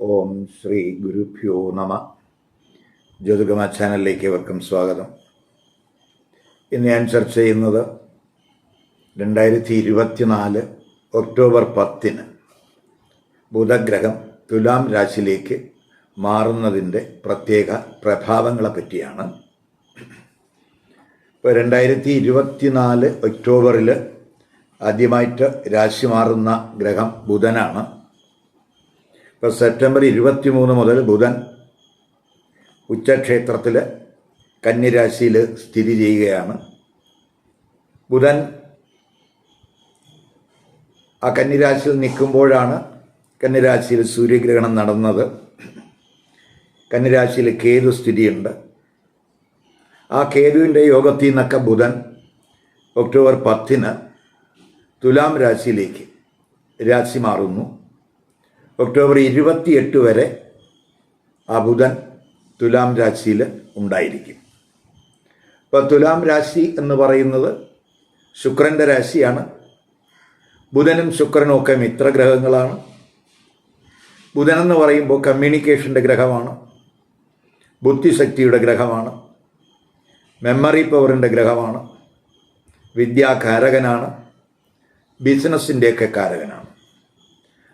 ഓം ശ്രീ ഗുരുഭ്യോ നമ. ജ്യോതികമ ചാനലിലേക്ക് ഏവർക്കും സ്വാഗതം. ഇന്ന് ഞാൻ ചർച്ച ചെയ്യുന്നത് 2024 ഒക്ടോബർ 10 ബുധഗ്രഹം തുലാം രാശിയിലേക്ക് മാറുന്നതിൻ്റെ പ്രത്യേക പ്രഭാവങ്ങളെ പറ്റിയാണ്. ഇപ്പോൾ 2024 ഒക്ടോബറിൽ ആദ്യമായിട്ട് രാശി മാറുന്ന ഗ്രഹം ബുധനാണ്. ഇപ്പോൾ സെപ്റ്റംബർ 23 മുതൽ ബുധൻ ഉച്ചക്ഷേത്രത്തിൽ കന്നിരാശിയിൽ സ്ഥിതി ചെയ്യുകയാണ്. ബുധൻ ആ കന്നിരാശിയിൽ നിൽക്കുമ്പോഴാണ് കന്നിരാശിയിൽ സൂര്യഗ്രഹണം നടന്നത്. കന്നിരാശിയിൽ കേതു സ്ഥിതിയുണ്ട്. ആ കേതുവിൻ്റെ യോഗത്തിൽ നിന്നൊക്കെ ബുധൻ ഒക്ടോബർ 10 തുലാം രാശിയിലേക്ക് രാശി മാറുന്നു. ഒക്ടോബർ 28 വരെ ആ ബുധൻ തുലാം രാശിയിൽ ഉണ്ടായിരിക്കും. ഇപ്പോൾ തുലാം രാശി എന്ന് പറയുന്നത് ശുക്രൻ്റെ രാശിയാണ്. ബുധനും ശുക്രനും ഒക്കെ മിത്രഗ്രഹങ്ങളാണ്. ബുധനെന്ന് പറയുമ്പോൾ കമ്മ്യൂണിക്കേഷൻ്റെ ഗ്രഹമാണ്, ബുദ്ധിശക്തിയുടെ ഗ്രഹമാണ്, മെമ്മറി പവറിൻ്റെ ഗ്രഹമാണ്, വിദ്യാകാരകനാണ്, ബിസിനസ്സിൻ്റെയൊക്കെ കാരകനാണ്.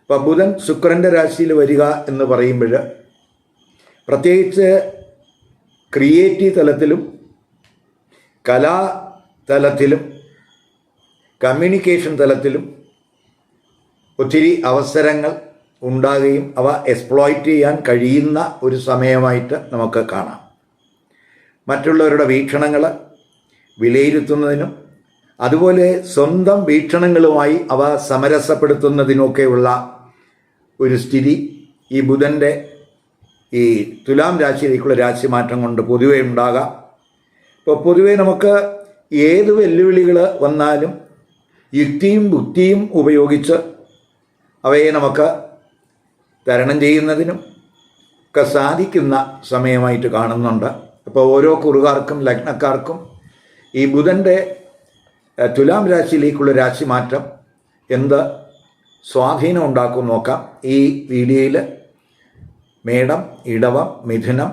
അപ്പോൾ ബുധൻ ശുക്രൻ്റെ രാശിയിൽ വരിക എന്ന് പറയുമ്പോൾ പ്രത്യേകിച്ച് ക്രിയേറ്റീവ് തലത്തിലും കലാതലത്തിലും കമ്മ്യൂണിക്കേഷൻ തലത്തിലും ഒത്തിരി അവസരങ്ങൾ ഉണ്ടാകുകയും അവ എക്സ്പ്ലോയിറ്റ് ചെയ്യാൻ കഴിയുന്ന ഒരു സമയമായിട്ട് നമുക്ക് കാണാം. മറ്റുള്ളവരുടെ വീക്ഷണങ്ങൾ വിലയിരുത്തുന്നതിനും അതുപോലെ സ്വന്തം വീക്ഷണങ്ങളുമായി അവ സമരസപ്പെടുത്തുന്നതിനൊക്കെയുള്ള ഒരു സ്ഥിതി ഈ ബുധൻ്റെ ഈ തുലാം രാശിയിലേക്കുള്ള രാശിമാറ്റം കൊണ്ട് പൊതുവെ ഉണ്ടാകാം. ഇപ്പോൾ പൊതുവെ നമുക്ക് ഏത് വെല്ലുവിളികൾ വന്നാലും യുക്തിയും ബുദ്ധിയും ഉപയോഗിച്ച് അവയെ നമുക്ക് തരണം ചെയ്യുന്നതിനും ഒക്കെ സാധിക്കുന്ന സമയമായിട്ട് കാണുന്നുണ്ട്. അപ്പോൾ ഓരോ കുറുകാർക്കും ലഗ്നക്കാർക്കും ഈ ബുധൻ്റെ തുലാം രാശിയിലേക്കുള്ള രാശിമാറ്റം എന്ത് സ്വാധീനം ഉണ്ടാക്കും നോക്കാം. ഈ വീഡിയോയിൽ മേടം, ഇടവം, മിഥുനം,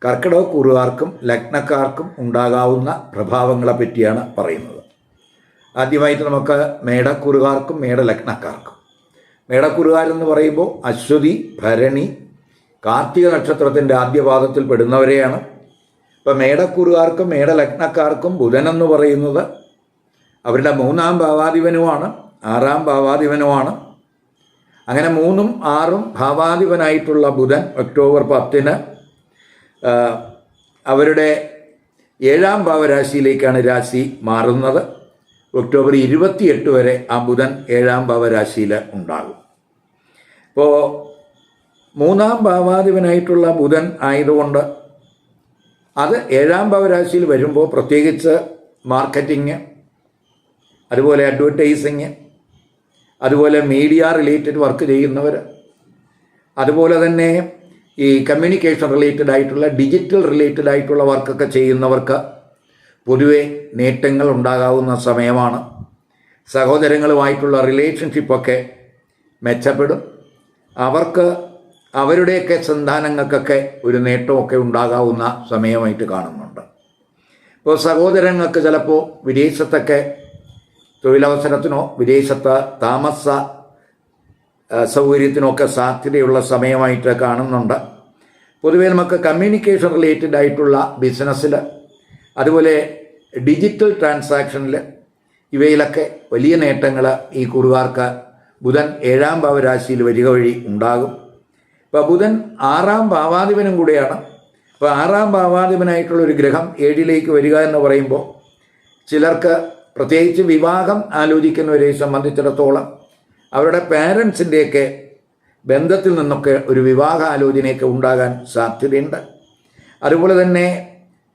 കർക്കിടക കൂറുകാർക്കും ലഗ്നക്കാർക്കും ഉണ്ടാകാവുന്ന പ്രഭാവങ്ങളെ പറ്റിയാണ് പറയുന്നത്. ആദ്യമായിട്ട് നമുക്ക് മേടക്കൂറുകാർക്കും മേടലഗ്നക്കാർക്കും. മേടക്കൂറുകാരെന്ന് പറയുമ്പോൾ അശ്വതി, ഭരണി, കാർത്തിക നക്ഷത്രത്തിൻ്റെ ആദ്യപാദത്തിൽ പെടുന്നവരെയാണ്. ഇപ്പം മേടക്കൂറുകാർക്കും മേടലഗ്നക്കാർക്കും ബുധനെന്ന് പറയുന്നത് അവരുടെ 3-ാം ഭാവാധിപനുമാണ്, 6-ാം ഭാവാധിപനുമാണ്. അങ്ങനെ 3ഉം 6ഉം ഭാവാധിപനായിട്ടുള്ള ബുധൻ ഒക്ടോബർ 10 അവരുടെ 7-ാം ഭാവരാശിയിലേക്കാണ് രാശി മാറുന്നത്. ഒക്ടോബർ 28 വരെ ആ ബുധൻ 7-ാം ഭാവരാശിയിൽ ഉണ്ടാകും. ഇപ്പോൾ 3-ാം ഭാവാധിപനായിട്ടുള്ള ബുധൻ ആയതുകൊണ്ട് അത് 7-ാം ഭാവരാശിയിൽ വരുമ്പോൾ പ്രത്യേകിച്ച് മാർക്കറ്റിങ്, അതുപോലെ അഡ്വർടൈസിങ്, അതുപോലെ മീഡിയ റിലേറ്റഡ് വർക്ക് ചെയ്യുന്നവർ, അതുപോലെ തന്നെ ഈ കമ്മ്യൂണിക്കേഷൻ റിലേറ്റഡ് ആയിട്ടുള്ള ഡിജിറ്റൽ റിലേറ്റഡ് ആയിട്ടുള്ള വർക്കൊക്കെ ചെയ്യുന്നവർക്ക് പൊതുവെ നേട്ടങ്ങൾ ഉണ്ടാകാവുന്ന സമയമാണ്. സഹോദരങ്ങളുമായിട്ടുള്ള റിലേഷൻഷിപ്പൊക്കെ മെച്ചപ്പെടും. അവർക്ക് അവരുടെയൊക്കെ സന്താനങ്ങൾക്കൊക്കെ ഒരു നേട്ടമൊക്കെ ഉണ്ടാകാവുന്ന സമയമായിട്ട് കാണുന്നുണ്ട്. ഇപ്പോൾ സഹോദരങ്ങൾക്ക് ചിലപ്പോൾ വിദേശത്തൊക്കെ തൊഴിലവസരത്തിനോ വിദേശത്ത് താമസ സൗകര്യത്തിനൊക്കെ സാധ്യതയുള്ള സമയമായിട്ട് കാണുന്നുണ്ട്. പൊതുവേ നമുക്ക് കമ്മ്യൂണിക്കേഷൻ റിലേറ്റഡ് ആയിട്ടുള്ള ബിസിനസ്സിൽ, അതുപോലെ ഡിജിറ്റൽ ട്രാൻസാക്ഷനിൽ, ഇവയിലൊക്കെ വലിയ നേട്ടങ്ങൾ ഈ കുറുകാർക്ക് ബുധൻ 7-ാം ഭാവരാശിയിൽ വരിക വഴി ഉണ്ടാകും. ഇപ്പോൾ ബുധൻ 6-ാം ഭാവാധിപനും കൂടെയാണ്. അപ്പോൾ 6-ാം ഭാവാധിപനായിട്ടുള്ളൊരു ഗ്രഹം 7ലേക്ക് വരിക എന്ന് പറയുമ്പോൾ ചിലർക്ക്, പ്രത്യേകിച്ച് വിവാഹം ആലോചിക്കുന്നവരെ സംബന്ധിച്ചിടത്തോളം, അവരുടെ പാരൻസിൻ്റെയൊക്കെ ബന്ധത്തിൽ നിന്നൊക്കെ ഒരു വിവാഹ ആലോചനയൊക്കെ ഉണ്ടാകാൻ സാധ്യതയുണ്ട്. അതുപോലെ തന്നെ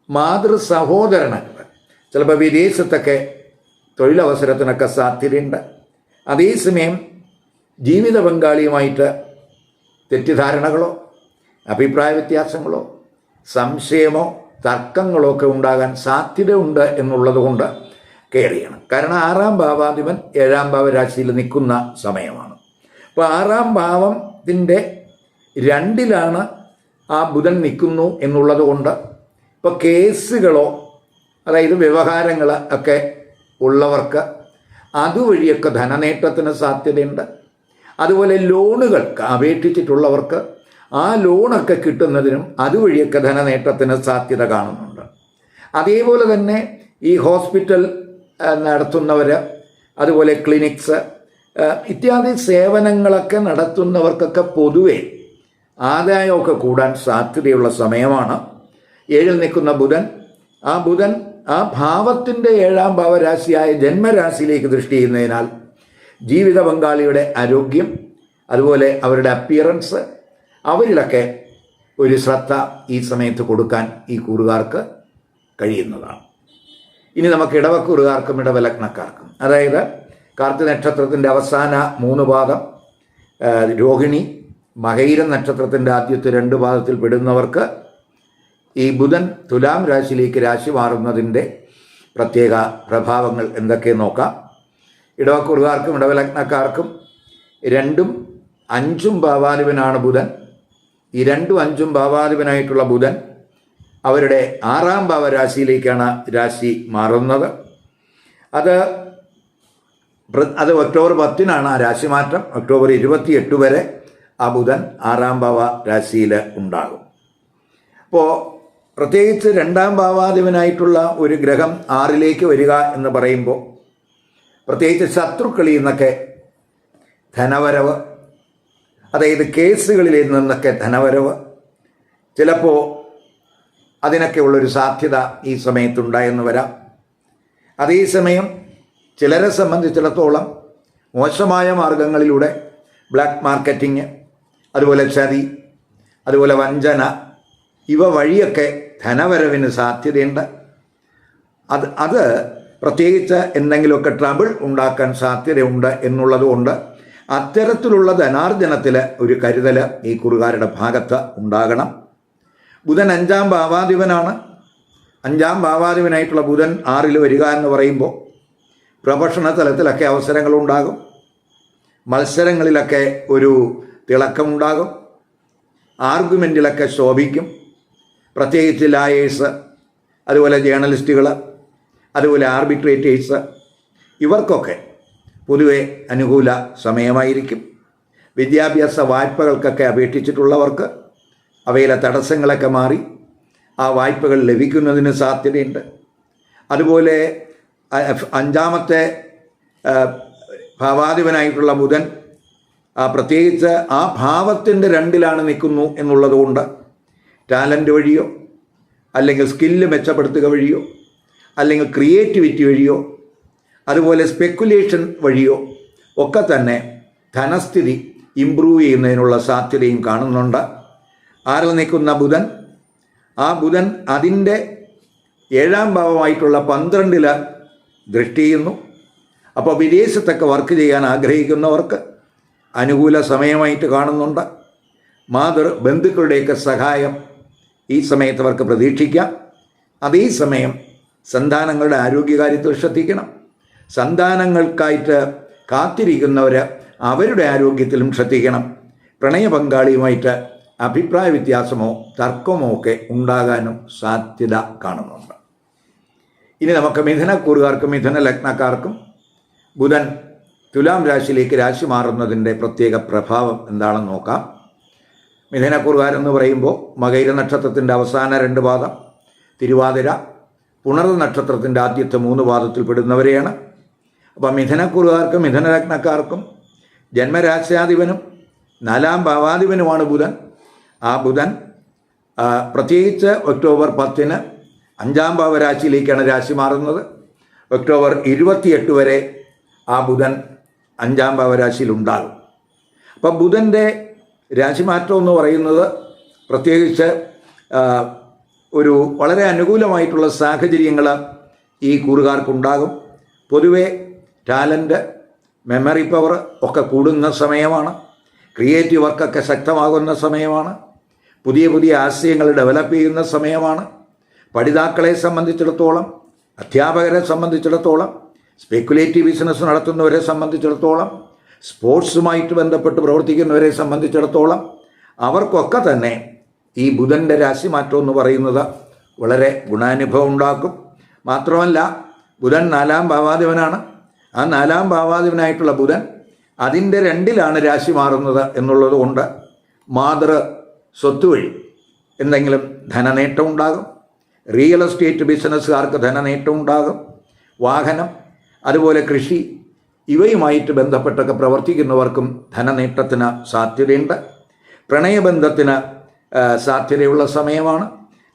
മാതൃ സഹോദരനൊക്കെ ചിലപ്പോൾ വിദേശത്തൊക്കെ തൊഴിലവസരത്തിനൊക്കെ സാധ്യതയുണ്ട്. അതേസമയം ജീവിത പങ്കാളിയുമായിട്ട് തെറ്റിദ്ധാരണകളോ അഭിപ്രായ വ്യത്യാസങ്ങളോ സംശയമോ തർക്കങ്ങളോ ഒക്കെ ഉണ്ടാകാൻ സാധ്യതയുണ്ട് എന്നുള്ളത് കൊണ്ട് കെയർ ചെയ്യണം. കാരണം 6-ാം ഭാവാധിപൻ 7-ാം ഭാവരാശിയിൽ നിൽക്കുന്ന സമയമാണ്. അപ്പോൾ 6-ാം ഭാവത്തിൻ്റെ 2-ലാണ് ആ ബുധൻ നിൽക്കുന്നു എന്നുള്ളത് കൊണ്ട് ഇപ്പോൾ കേസുകളോ അതായത് വ്യവഹാരങ്ങൾ ഒക്കെ ഉള്ളവർക്ക് അതുവഴിയൊക്കെ ധനനേട്ടത്തിന് സാധ്യതയുണ്ട്. അതുപോലെ ലോണുകൾക്ക് അപേക്ഷിച്ചിട്ടുള്ളവർക്ക് ആ ലോണൊക്കെ കിട്ടുന്നതിനും അതുവഴിയൊക്കെ ധനനേട്ടത്തിന് സാധ്യത കാണുന്നുണ്ട്. അതേപോലെ തന്നെ ഈ ഹോസ്പിറ്റൽ നടത്തുന്നവർ, അതുപോലെ ക്ലിനിക്സ് ഇത്യാദി സേവനങ്ങളൊക്കെ നടത്തുന്നവർക്കൊക്കെ പൊതുവെ ആദായമൊക്കെ കൂടാൻ സാധ്യതയുള്ള സമയമാണ്. 7-ൽ നിൽക്കുന്ന ബുധൻ, ആ ബുധൻ ആ ഭാവത്തിൻ്റെ 7-ാം ഭാവരാശിയായ ജന്മരാശിയിലേക്ക് ദൃഷ്ടി ചെയ്യുന്നതിനാൽ ജീവിത പങ്കാളിയുടെ ആരോഗ്യം, അതുപോലെ അവരുടെ അപ്പിയറൻസ്, അവരിലൊക്കെ ഒരു ശ്രദ്ധ ഈ സമയത്ത് കൊടുക്കാൻ ഈ കൂറുകാർക്ക് കഴിയുന്നതാണ്. ഇനി നമുക്ക് ഇടവക്കൂറുകാർക്കും ഇടവലഗ്നക്കാർക്കും, അതായത് കാർത്തിക നക്ഷത്രത്തിൻ്റെ അവസാന 3 പാദം, രോഹിണി, മകയിരം നക്ഷത്രത്തിൻ്റെ ആദ്യത്തെ 2 പാദത്തിൽ പെടുന്നവർക്ക് ഈ ബുധൻ തുലാം രാശിയിലേക്ക് രാശി മാറുന്നതിൻ്റെ പ്രത്യേക പ്രഭാവങ്ങൾ എന്തൊക്കെ നോക്കാം. ഇടവക്കൂറുകാർക്കും ഇടവലഗ്നക്കാർക്കും 2ഉം 5ഉം ഭാവാധിപനാണ് ബുധൻ. ഈ 2ഉം 5ഉം ഭാവാധിപനായിട്ടുള്ള ബുധൻ അവരുടെ 6-ാം ഭാവരാശിയിലേക്കാണ് രാശി മാറുന്നത്. അത് ഒക്ടോബർ 10-നാണ് ആ രാശിമാറ്റം. ഒക്ടോബർ 28 വരെ ആ ബുധൻ 6-ാം ഭാവ രാശിയിൽ ഉണ്ടാകും. അപ്പോൾ പ്രത്യേകിച്ച് 2-ാം ഭാവാധിപനായിട്ടുള്ള ഒരു ഗ്രഹം 6-ലേക്ക് വരിക എന്ന് പറയുമ്പോൾ പ്രത്യേകിച്ച് ശത്രുക്കളിൽ നിന്നൊക്കെ ധനവരവ്, അതായത് കേസുകളിൽ നിന്നൊക്കെ ധനവരവ്, ചിലപ്പോൾ അതിനൊക്കെ ഉള്ളൊരു സാധ്യത ഈ സമയത്തുണ്ടായെന്ന് വരാം. അതേസമയം ചിലരെ സംബന്ധിച്ചിടത്തോളം മോശമായ മാർഗങ്ങളിലൂടെ ബ്ലാക്ക് മാർക്കറ്റിങ്, അതുപോലെ ചതി, അതുപോലെ വഞ്ചന, ഇവ വഴിയൊക്കെ ധനവരവിന് സാധ്യതയുണ്ട്. അത് പ്രത്യേകിച്ച് എന്തെങ്കിലുമൊക്കെ ട്രബിൾ ഉണ്ടാക്കാൻ സാധ്യതയുണ്ട് എന്നുള്ളതുകൊണ്ട് അത്തരത്തിലുള്ള ധനാർജനത്തിൽ ഒരു കരുതൽ ഈ കുറുകാരുടെ ഭാഗത്ത് ഉണ്ടാകണം. ബുധൻ 5-ാം ഭാവാധിപനാണ്. 5-ാം ഭാവാധിപനായിട്ടുള്ള ബുധൻ 6-ൽ വരിക എന്ന് പറയുമ്പോൾ പ്രൊഫഷണൽ തലത്തിലൊക്കെ അവസരങ്ങളുണ്ടാകും, മത്സരങ്ങളിലൊക്കെ ഒരു തിളക്കമുണ്ടാകും, ആർഗ്യുമെൻറ്റിലൊക്കെ ശോഭിക്കും. പ്രത്യേകിച്ച് ലായേഴ്സ്, അതുപോലെ ജേർണലിസ്റ്റുകൾ, അതുപോലെ ആർബിട്രേറ്റേഴ്സ്, ഇവർക്കൊക്കെ പൊതുവെ അനുകൂല സമയമായിരിക്കും. വിദ്യാഭ്യാസ വായ്പകൾക്കൊക്കെ അപേക്ഷിച്ചിട്ടുള്ളവർക്ക് അവയിലെ തടസ്സങ്ങളൊക്കെ മാറി ആ വായ്പകൾ ലഭിക്കുന്നതിന് സാധ്യതയുണ്ട്. അതുപോലെ 5-ാമത്തെ ഭാവാധിപനായിട്ടുള്ള ബുധൻ പ്രത്യേകിച്ച് ആ ഭാവത്തിൻ്റെ 2-ലാണ് നിൽക്കുന്നു എന്നുള്ളതുകൊണ്ട് ടാലൻ്റ് വഴിയോ, അല്ലെങ്കിൽ സ്കില്ല് മെച്ചപ്പെടുത്തുക വഴിയോ, അല്ലെങ്കിൽ ക്രിയേറ്റിവിറ്റി വഴിയോ, അതുപോലെ സ്പെക്കുലേഷൻ വഴിയോ ഒക്കെ തന്നെ ധനസ്ഥിതി ഇംപ്രൂവ് ചെയ്യുന്നതിനുള്ള സാധ്യതയും കാണുന്നുണ്ട്. 6-ൽ നിൽക്കുന്ന ബുധൻ, ആ ബുധൻ അതിൻ്റെ 7-ാം ഭാവമായിട്ടുള്ള 12-ൽ ദൃഷ്ടി ചെയ്യുന്നു. അപ്പോൾ വിദേശത്തൊക്കെ വർക്ക് ചെയ്യാൻ ആഗ്രഹിക്കുന്നവർക്ക് അനുകൂല സമയമായിട്ട് കാണുന്നുണ്ട്. ബന്ധുക്കളുടെയൊക്കെ സഹായം ഈ സമയത്ത് അവർക്ക് പ്രതീക്ഷിക്കാം. അതേസമയം സന്താനങ്ങളുടെ ആരോഗ്യകാര്യത്തിൽ ശ്രദ്ധിക്കണം. സന്താനങ്ങൾക്കായിട്ട് കാത്തിരിക്കുന്നവർ അവരുടെ ആരോഗ്യത്തിലും ശ്രദ്ധിക്കണം. പ്രണയ പങ്കാളിയുമായിട്ട് അഭിപ്രായ വ്യത്യാസമോ തർക്കമോ ഒക്കെ ഉണ്ടാകാനും സാധ്യത കാണുന്നുണ്ട്. ഇനി നമുക്ക് മിഥുനക്കൂറുകാർക്കും മിഥുന ലഗ്നക്കാർക്കും ബുധൻ തുലാം രാശിയിലേക്ക് രാശി മാറുന്നതിൻ്റെ പ്രത്യേക പ്രഭാവം എന്താണെന്ന് നോക്കാം. മിഥുനക്കൂറുകാരെന്ന് പറയുമ്പോൾ മകയിര നക്ഷത്രത്തിൻ്റെ അവസാന 2 പാദം, തിരുവാതിര, പുണർ നക്ഷത്രത്തിൻ്റെ ആദ്യത്തെ 3 പാദത്തിൽ പെടുന്നവരെയാണ്. അപ്പോൾ മിഥുനക്കൂറുകാർക്കും മിഥുന ലഗ്നക്കാർക്കും ജന്മരാശ്യാധിപനും 4-ാം ഭാവാധിപനുമാണ് ബുധൻ. ആ ബുധൻ പ്രത്യേകിച്ച് ഒക്ടോബർ 10-ന് 5-ാം ഭാവരാശിയിലേക്കാണ് രാശി മാറുന്നത്. ഒക്ടോബർ 28 വരെ ആ ബുധൻ 5-ാം ഭാവരാശിയിലുണ്ടാകും. അപ്പം ബുധൻ്റെ രാശിമാറ്റം എന്ന് പറയുന്നത് പ്രത്യേകിച്ച് ഒരു വളരെ അനുകൂലമായിട്ടുള്ള സാഹചര്യങ്ങൾ ഈ കൂറുകാർക്കുണ്ടാകും. പൊതുവെ ടാലൻറ്റ്, മെമ്മറി പവർ ഒക്കെ കൂടുന്ന സമയമാണ്. ക്രിയേറ്റീവ് വർക്കൊക്കെ ശക്തമാകുന്ന സമയമാണ്. പുതിയ പുതിയ ആശയങ്ങൾ ഡെവലപ്പ് ചെയ്യുന്ന സമയമാണ്. പഠിതാക്കളെ സംബന്ധിച്ചിടത്തോളം, അധ്യാപകരെ സംബന്ധിച്ചിടത്തോളം, സ്പെക്കുലേറ്റീവ് ബിസിനസ് നടത്തുന്നവരെ സംബന്ധിച്ചിടത്തോളം, സ്പോർട്സുമായിട്ട് ബന്ധപ്പെട്ട് പ്രവർത്തിക്കുന്നവരെ സംബന്ധിച്ചിടത്തോളം അവർക്കൊക്കെ തന്നെ ഈ ബുധൻ്റെ രാശിമാറ്റം എന്ന് പറയുന്നത് വളരെ ഗുണാനുഭവം ഉണ്ടാക്കും. മാത്രമല്ല ബുധൻ 4-ാം ഭാവാധിപനാണ്. ആ 4-ാം ഭാവാധിപനായിട്ടുള്ള ബുധൻ അതിൻ്റെ 2-ലാണ് രാശി മാറുന്നത് എന്നുള്ളത് കൊണ്ട് മാതൃ സ്വത്ത് വഴി എന്തെങ്കിലും ധനനേട്ടം ഉണ്ടാകും. റിയൽ എസ്റ്റേറ്റ് ബിസിനസ്സുകാർക്ക് ധനനേട്ടം ഉണ്ടാകും. വാഹനം, അതുപോലെ കൃഷി, ഇവയുമായിട്ട് ബന്ധപ്പെട്ടൊക്കെ പ്രവർത്തിക്കുന്നവർക്കും ധനനേട്ടത്തിന് സാധ്യതയുണ്ട്. പ്രണയബന്ധത്തിന് സാധ്യതയുള്ള സമയമാണ്.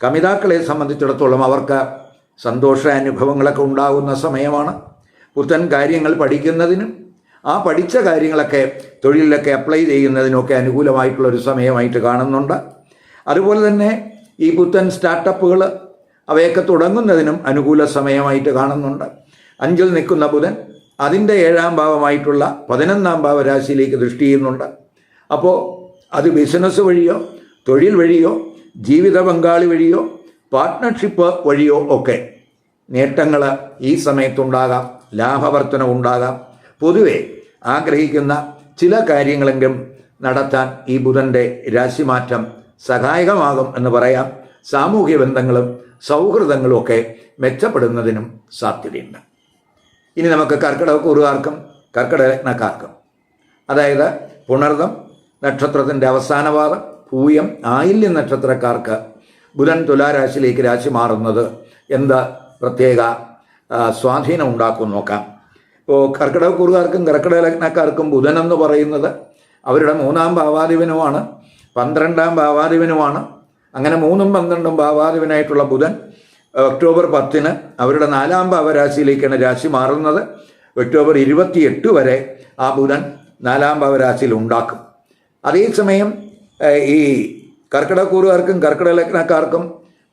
കമിതാക്കളെ സംബന്ധിച്ചിടത്തോളം അവർക്ക് സന്തോഷാനുഭവങ്ങളൊക്കെ ഉണ്ടാകുന്ന സമയമാണ്. പുത്തൻ കാര്യങ്ങൾ പഠിക്കുന്നതിനും ആ പഠിച്ച കാര്യങ്ങളൊക്കെ തൊഴിലിലൊക്കെ അപ്ലൈ ചെയ്യുന്നതിനൊക്കെ അനുകൂലമായിട്ടുള്ളൊരു സമയമായിട്ട് കാണുന്നുണ്ട്. അതുപോലെ തന്നെ ഈ പുത്തൻ സ്റ്റാർട്ടപ്പുകൾ അവയൊക്കെ തുടങ്ങുന്നതിനും അനുകൂല സമയമായിട്ട് കാണുന്നുണ്ട്. 5-ൽ നിൽക്കുന്ന ബുധൻ അതിൻ്റെ 7-ാം ഭാവമായിട്ടുള്ള 11-ാം ഭാവരാശിയിലേക്ക് ദൃഷ്ടി ചെയ്യുന്നുണ്ട്. അപ്പോൾ അത് ബിസിനസ് വഴിയോ തൊഴിൽ വഴിയോ ജീവിത പങ്കാളി വഴിയോ പാർട്ട്ണർഷിപ്പ് വഴിയോ ഒക്കെ നേട്ടങ്ങൾ ഈ സമയത്തുണ്ടാകാം, ലാഭവർധന ഉണ്ടാകാം. പൊതുവെ ആഗ്രഹിക്കുന്ന ചില കാര്യങ്ങളെങ്കിലും നടത്താൻ ഈ ബുധൻ്റെ രാശിമാറ്റം സഹായകമാകും എന്ന് പറയാം. സാമൂഹ്യ ബന്ധങ്ങളും സൗഹൃദങ്ങളും ഒക്കെ മെച്ചപ്പെടുന്നതിനും സാധ്യതയുണ്ട്. ഇനി നമുക്ക് കർക്കിടകക്കൂറുകാർക്കും കർക്കിടക ലഗ്നക്കാർക്കും, അതായത് പുണർദം നക്ഷത്രത്തിൻ്റെ അവസാന പാദം, പൂയം, ആയില്യം നക്ഷത്രക്കാർക്ക് ബുധൻ തുലാരാശിയിലേക്ക് രാശി മാറുന്നത് എന്ത് പ്രത്യേക സ്വാധീനം ഉണ്ടാക്കും നോക്കാം. ഇപ്പോൾ കർക്കിടകക്കൂറുകാർക്കും കർക്കിടക ലഗ്നക്കാർക്കും ബുധൻ എന്ന് പറയുന്നത് അവരുടെ 3-ാം ഭാവാധിപനുമാണ്, 12-ാം ഭാവാധിപനുമാണ്. അങ്ങനെ 3ഉം 12ഉം ഭാവാധിപനായിട്ടുള്ള ബുധൻ ഒക്ടോബർ 10-ന് അവരുടെ 4-ാം ഭാവരാശിയിലേക്കാണ് രാശി മാറുന്നത്. ഒക്ടോബർ 28 വരെ ആ ബുധൻ 4-ാം ഭാവരാശിയിൽ ഉണ്ടാക്കും. അതേസമയം ഈ കർക്കിടകക്കൂറുകാർക്കും കർക്കിടക ലഗ്നക്കാർക്കും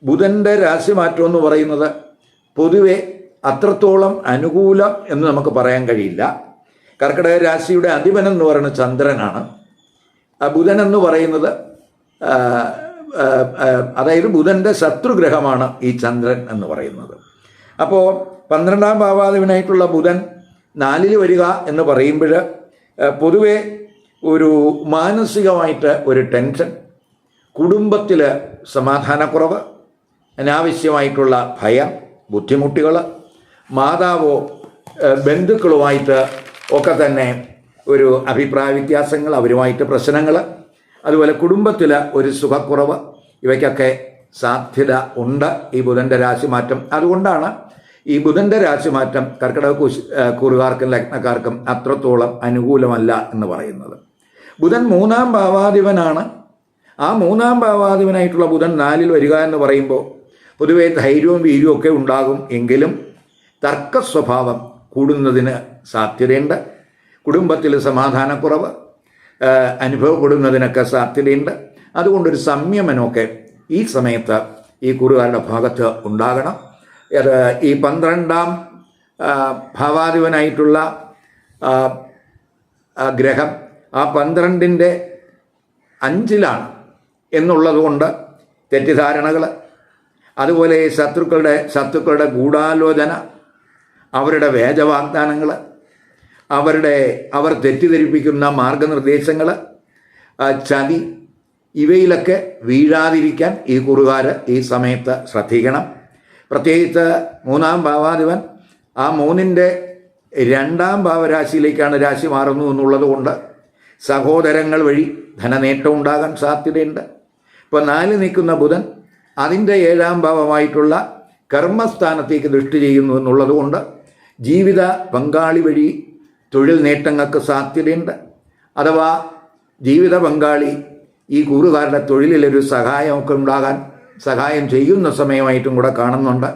ബുധൻ്റെ രാശിമാറ്റം എന്ന് പറയുന്നത് പൊതുവെ അത്രത്തോളം അനുകൂലം എന്ന് നമുക്ക് പറയാൻ കഴിയില്ല. കർക്കിടക രാശിയുടെ അധിപൻ എന്ന് പറയുന്നത് ചന്ദ്രനാണ്. ബുധൻ എന്ന് പറയുന്നത് അതായത് ബുധൻ്റെ ശത്രുഗ്രഹമാണ് ഈ ചന്ദ്രൻ എന്ന് പറയുന്നത്. അപ്പോൾ 12-ാം ഭാവാധിപനായിട്ടുള്ള ബുധൻ 4-ൽ വരിക എന്ന് പറയുമ്പോൾ പൊതുവെ ഒരു മാനസികമായിട്ട് ഒരു ടെൻഷൻ, കുടുംബത്തിൽ സമാധാനക്കുറവ്, അനാവശ്യമായിട്ടുള്ള ഭയം, ബുദ്ധിമുട്ടുകൾ, മാതാവോ ബന്ധുക്കളുമായിട്ട് ഒക്കെ തന്നെ ഒരു അഭിപ്രായ വ്യത്യാസങ്ങൾ, അവരുമായിട്ട് പ്രശ്നങ്ങൾ, അതുപോലെ കുടുംബത്തിൽ ഒരു സുഖക്കുറവ്, ഇവയ്ക്കൊക്കെ സാധ്യത ഉണ്ട് ഈ ബുധൻ്റെ രാശിമാറ്റം. അതുകൊണ്ടാണ് ഈ ബുധൻ്റെ രാശിമാറ്റം കർക്കിടക കൂറുകാർക്കും ലഗ്നക്കാർക്കും അത്രത്തോളം അനുകൂലമല്ല എന്ന് പറയുന്നത്. ബുധൻ 3-ാം ഭാവാധിപനാണ്. ആ 3-ാം ഭാവാധിപനായിട്ടുള്ള ബുധൻ 4-ൽ വരിക എന്ന് പറയുമ്പോൾ പൊതുവെ ധൈര്യവും വീര്യവും ഒക്കെ ഉണ്ടാകും. എങ്കിലും തർക്ക സ്വഭാവം കൂടുന്നതിന് സാധ്യതയുണ്ട്. കുടുംബത്തിൽ സമാധാനക്കുറവ് അനുഭവപ്പെടുന്നതിനൊക്കെ സാധ്യതയുണ്ട്. അതുകൊണ്ടൊരു സംയമനമൊക്കെ ഈ സമയത്ത് ഈ കൂറുകാരുടെ ഭാഗത്ത് ഉണ്ടാകണം. അത് ഈ 12-ാം ഭാവാധിപനായിട്ടുള്ള ഗ്രഹം ആ 12-ന്റെ 5-ലാണ് എന്നുള്ളത് കൊണ്ട് തെറ്റിദ്ധാരണകൾ, അതുപോലെ ശത്രുക്കളുടെ ഗൂഢാലോചന, അവരുടെ വേദവാഗ്ദാനങ്ങൾ, അവർ തെറ്റിദ്ധരിപ്പിക്കുന്ന മാർഗനിർദ്ദേശങ്ങൾ, ചതി, ഇവയിലൊക്കെ വീഴാതിരിക്കാൻ ഈ കൂറുകാർ ഈ സമയത്ത് ശ്രദ്ധിക്കണം. പ്രത്യേകിച്ച് 3-ാം ഭാവാധിപൻ ആ 3-ന്റെ 2-ാം ഭാവരാശിയിലേക്കാണ് രാശി മാറുന്നു എന്നുള്ളത് കൊണ്ട് സഹോദരങ്ങൾ വഴി ധനനേട്ടം ഉണ്ടാകാൻ സാധ്യതയുണ്ട്. ഇപ്പോൾ 4 നിൽക്കുന്ന ബുധൻ അതിൻ്റെ 7-ാം ഭാവമായിട്ടുള്ള കർമ്മസ്ഥാനത്തേക്ക് ദൃഷ്ടി ചെയ്യുന്നു എന്നുള്ളത് കൊണ്ട് ജീവിത പങ്കാളി വഴി തൊഴിൽ നേട്ടങ്ങൾക്ക് സാധ്യതയുണ്ട്. അഥവാ ജീവിത പങ്കാളി ഈ കൂറുകാരുടെ തൊഴിലിലൊരു സഹായമൊക്കെ ഉണ്ടാകാൻ സഹായം ചെയ്യുന്ന സമയമായിട്ടും കൂടെ കാണുന്നുണ്ട്.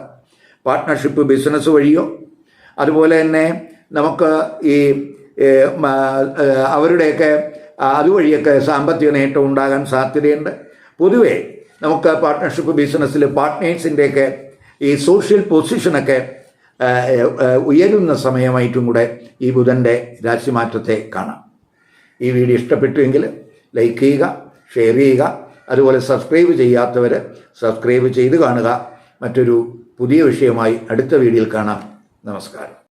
പാർട്ട്ണർഷിപ്പ് ബിസിനസ് വഴിയോ അതുപോലെ തന്നെ നമുക്ക് ഈ അവരുടെയൊക്കെ അതുവഴിയൊക്കെ സാമ്പത്തിക നേട്ടം ഉണ്ടാകാൻ സാധ്യതയുണ്ട്. പൊതുവെ നമുക്ക് പാർട്ട്ണർഷിപ്പ് ബിസിനസ്സിൽ പാർട്ട്നേഴ്സിൻ്റെയൊക്കെ ഈ സോഷ്യൽ പൊസിഷനൊക്കെ ഉയരുന്ന സമയമായിട്ടും കൂടെ ഈ ബുധൻ്റെ രാശിമാറ്റത്തെ കാണാം. ഈ വീഡിയോ ഇഷ്ടപ്പെട്ടുവെങ്കിൽ ലൈക്ക് ചെയ്യുക, ഷെയർ ചെയ്യുക, അതുപോലെ സബ്സ്ക്രൈബ് ചെയ്യാത്തവർ സബ്സ്ക്രൈബ് ചെയ്ത് കാണുക. മറ്റൊരു പുതിയ വിഷയമായി അടുത്ത വീഡിയോയിൽ കാണാം. നമസ്കാരം.